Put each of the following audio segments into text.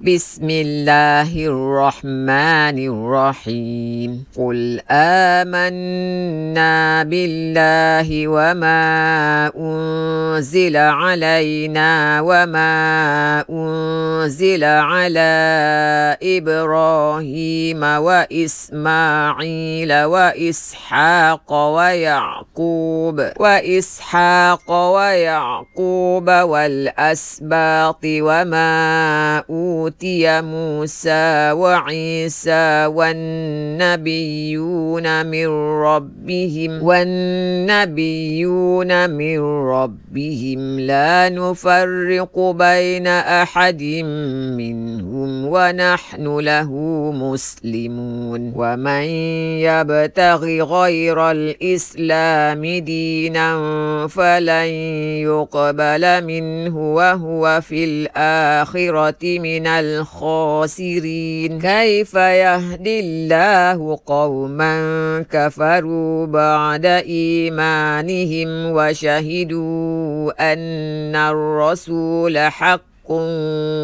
Bismillahirrahmanirrahim. Qul amanna billahi wa ma unzila alaina wa ma unzila ala Ibrahim wa Ismail wa Ishaq wa Yaqub wal asbati wa ma utiya Musa wa Isa wan nabiyyuna min rabbihim la nufarriqu baina ahadin minhum wa nahnu lahu muslimun wa man yabtaghi ghayral islami dinan falan yuqbala minhu wa huwa fil akhirati minal khasirin. Kaifa yahdillahu qauman kafaru ba'da imanihim wa shahidu anna ar-rasula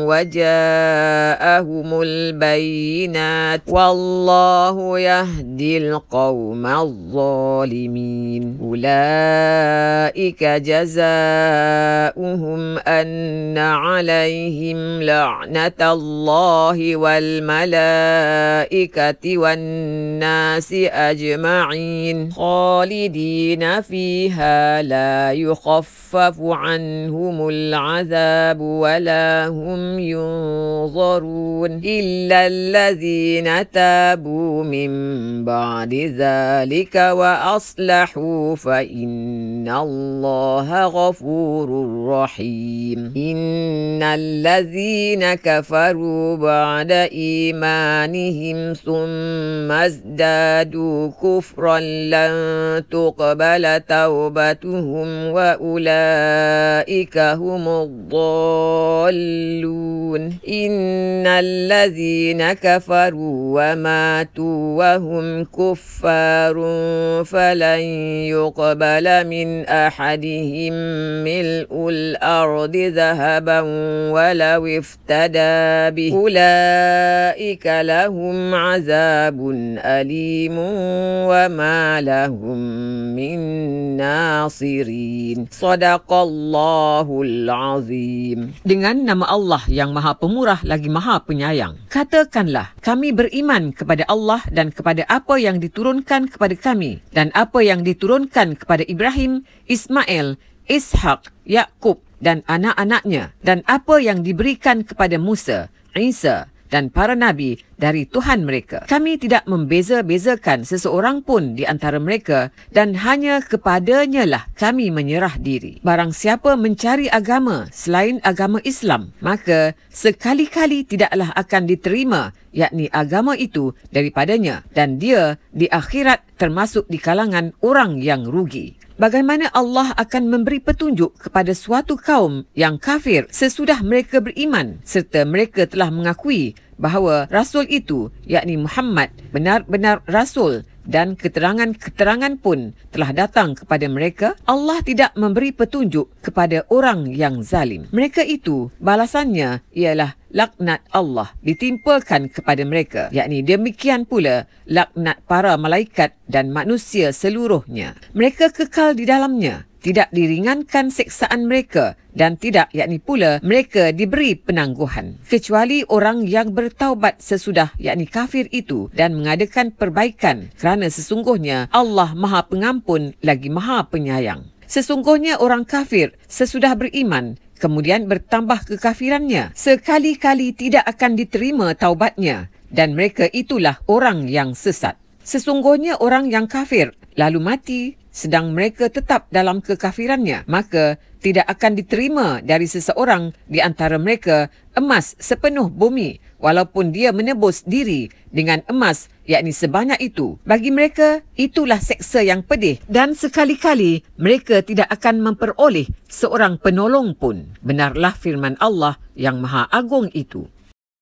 وجاءهم البينات والله يهدي القوم الظالمين. أولئك جزاؤهم أن عليهم لعنة الله والملائكة والناس أجمعين خالدين فيها لا يخفف عنهم العذاب ولا هم ينظرون إلا الذين تابوا من بعد ذلك وأصلحوا فإن الله غفور رحيم. إن الذين كفروا بعد إيمانهم ثم ازدادوا كفرا لن تقبل توبتهم وأولئك هم الضالون. إن الذين كفروا وماتوا وهم كفار فلن يقبل من أحدهم ملء الأرض ذهبا ولو افتدى به أولئك لهم عذاب أليم وما لهم من ناصرين. صدق الله العظيم. Dengan nama Allah yang Maha Pemurah lagi Maha Penyayang. Katakanlah, kami beriman kepada Allah dan kepada apa yang diturunkan kepada kami dan apa yang diturunkan kepada Ibrahim, Ismail, Ishaq, Yaqub dan anak-anaknya dan apa yang diberikan kepada Musa, Isa dan para nabi dari Tuhan mereka. Kami tidak membeza-bezakan seseorang pun di antara mereka dan hanya kepadanya lah kami menyerah diri. Barang siapa mencari agama selain agama Islam, maka sekali-kali tidaklah akan diterima, yakni agama itu daripadanya, dan dia di akhirat termasuk di kalangan orang yang rugi. Bagaimana Allah akan memberi petunjuk kepada suatu kaum yang kafir sesudah mereka beriman serta mereka telah mengakui bahawa Rasul itu, yakni Muhammad, benar-benar Rasul dan keterangan-keterangan pun telah datang kepada mereka? Allah tidak memberi petunjuk kepada orang yang zalim. Mereka itu balasannya ialah laknat Allah ditimpakan kepada mereka, yakni demikian pula laknat para malaikat dan manusia seluruhnya. Mereka kekal di dalamnya, tidak diringankan seksaan mereka dan tidak, yakni pula mereka diberi penangguhan, kecuali orang yang bertaubat sesudah, yakni kafir itu, dan mengadakan perbaikan, kerana sesungguhnya Allah Maha Pengampun lagi Maha Penyayang. Sesungguhnya orang kafir sesudah beriman kemudian bertambah kekafirannya, sekali-kali tidak akan diterima taubatnya, dan mereka itulah orang yang sesat. Sesungguhnya orang yang kafir lalu mati sedang mereka tetap dalam kekafirannya, maka tidak akan diterima dari seseorang di antara mereka emas sepenuh bumi, walaupun dia menebus diri dengan emas, yakni sebanyak itu. Bagi mereka, itulah seksa yang pedih, dan sekali-kali mereka tidak akan memperoleh seorang penolong pun. Benarlah firman Allah yang Maha Agung itu.